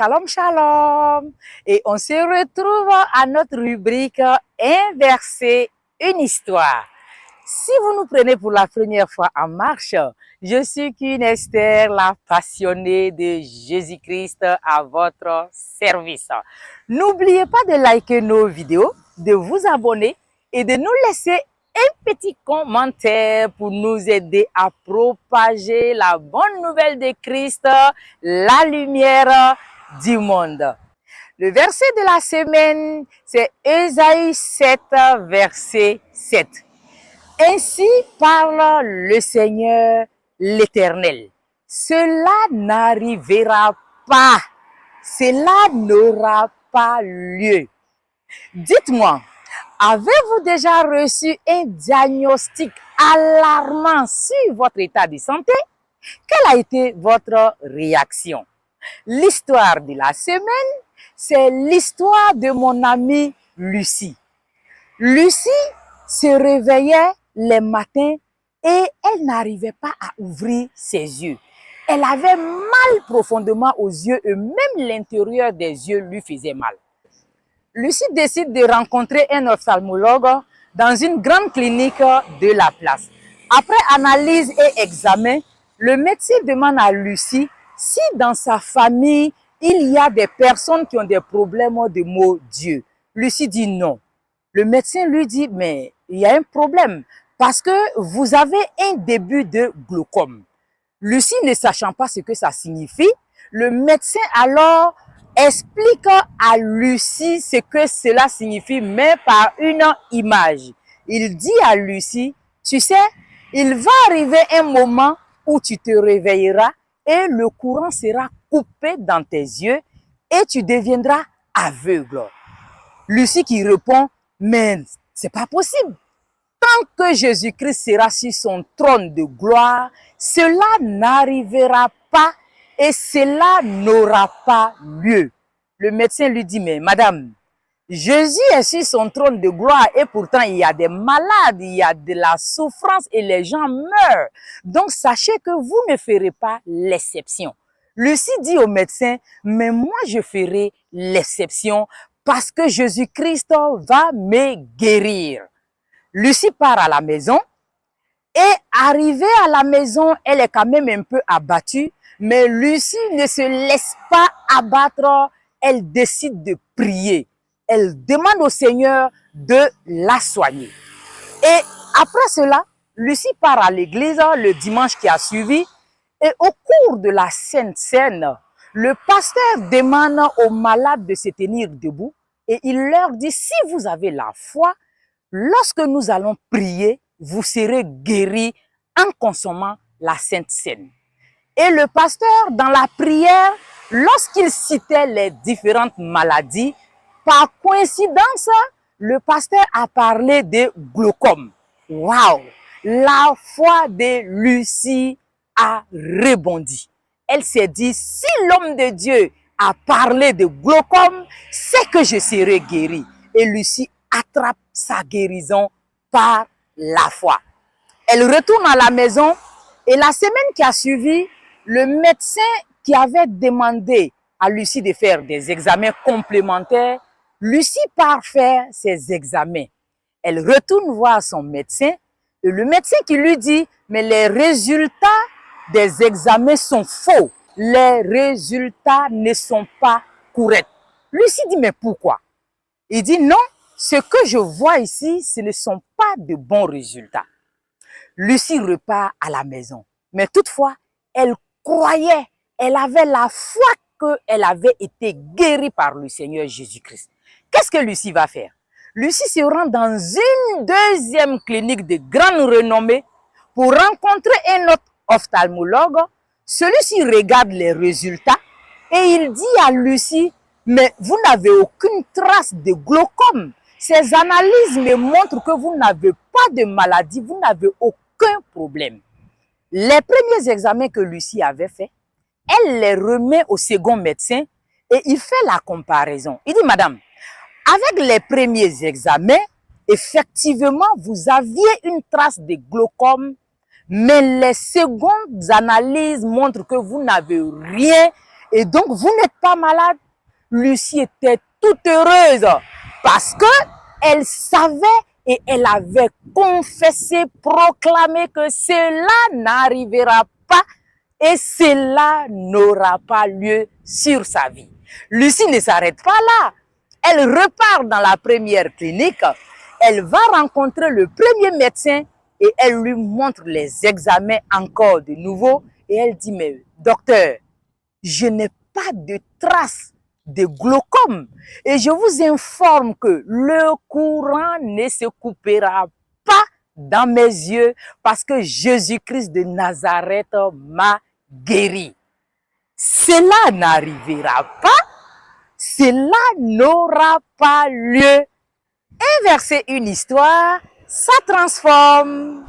Shalom, shalom. Et on se retrouve à notre rubrique Un verset, une histoire. Si vous nous prenez pour la première fois en marche, je suis qu'une Esther, la passionnée de Jésus-Christ à votre service. N'oubliez pas de liker nos vidéos, de vous abonner et de nous laisser un petit commentaire pour nous aider à propager la bonne nouvelle de Christ, la lumière du monde. Le verset de la semaine, c'est Ésaïe 7, verset 7. Ainsi parle le Seigneur l'Éternel. Cela n'arrivera pas. Cela n'aura pas lieu. Dites-moi, avez-vous déjà reçu un diagnostic alarmant sur votre état de santé? Quelle a été votre réaction? L'histoire de la semaine, c'est l'histoire de mon amie Lucie. Lucie se réveillait les matins et elle n'arrivait pas à ouvrir ses yeux. Elle avait mal profondément aux yeux et même l'intérieur des yeux lui faisait mal. Lucie décide de rencontrer un ophtalmologue dans une grande clinique de la place. Après analyse et examen, le médecin demande à Lucie si dans sa famille, il y a des personnes qui ont des problèmes de mots Dieu. Lucie dit non. Le médecin lui dit, mais il y a un problème parce que vous avez un début de glaucome. Lucie ne sachant pas ce que ça signifie, le médecin alors explique à Lucie ce que cela signifie, mais par une image. Il dit à Lucie, tu sais, il va arriver un moment où tu te réveilleras et le courant sera coupé dans tes yeux et tu deviendras aveugle. Lucie qui répond, mais c'est pas possible. Tant que Jésus-Christ sera sur son trône de gloire, cela n'arrivera pas et cela n'aura pas lieu. Le médecin lui dit, mais madame, Jésus est sur son trône de gloire et pourtant il y a des malades, il y a de la souffrance et les gens meurent. Donc sachez que vous ne ferez pas l'exception. Lucie dit au médecin, mais moi je ferai l'exception parce que Jésus-Christ va me guérir. Lucie part à la maison et arrivée à la maison, elle est quand même un peu abattue, mais Lucie ne se laisse pas abattre, elle décide de prier. Elle demande au Seigneur de la soigner. Et après cela, Lucie part à l'église le dimanche qui a suivi et au cours de la Sainte Seine, le pasteur demande aux malades de se tenir debout et il leur dit, si vous avez la foi, lorsque nous allons prier, vous serez guéris en consommant la Sainte Seine. Et le pasteur, dans la prière, lorsqu'il citait les différentes maladies, par coïncidence, le pasteur a parlé de glaucome. Waouh! La foi de Lucie a rebondi. Elle s'est dit, si l'homme de Dieu a parlé de glaucome, c'est que je serai guérie. Et Lucie attrape sa guérison par la foi. Elle retourne à la maison et la semaine qui a suivi, le médecin qui avait demandé à Lucie de faire des examens complémentaires, Lucie part faire ses examens. Elle retourne voir son médecin et le médecin qui lui dit, mais les résultats des examens sont faux. Les résultats ne sont pas corrects. Lucie dit, mais pourquoi? Il dit, non, ce que je vois ici, ce ne sont pas de bons résultats. Lucie repart à la maison. Mais toutefois, elle croyait, elle avait la foi qu'elle avait été guérie par le Seigneur Jésus-Christ. Qu'est-ce que Lucie va faire? Lucie se rend dans une deuxième clinique de grande renommée pour rencontrer un autre ophtalmologue. Celui-ci regarde les résultats et il dit à Lucie, mais vous n'avez aucune trace de glaucome. Ces analyses me montrent que vous n'avez pas de maladie, vous n'avez aucun problème. Les premiers examens que Lucie avait faits, elle les remet au second médecin et il fait la comparaison. Il dit, madame, avec les premiers examens, effectivement, vous aviez une trace de glaucome, mais les secondes analyses montrent que vous n'avez rien Et donc, vous n'êtes pas malade. Lucie était toute heureuse parce que elle savait et elle avait confessé, proclamé que cela n'arrivera pas et cela n'aura pas lieu sur sa vie. Lucie ne s'arrête pas là. Elle repart dans la première clinique. Elle va rencontrer le premier médecin et elle lui montre les examens encore de nouveau. Et elle dit, mais docteur, je n'ai pas de traces de glaucome. Et je vous informe que le courant ne se coupera pas dans mes yeux parce que Jésus-Christ de Nazareth m'a guéri. Cela n'arrivera pas, cela n'aura pas lieu. Inverser une histoire, ça transforme.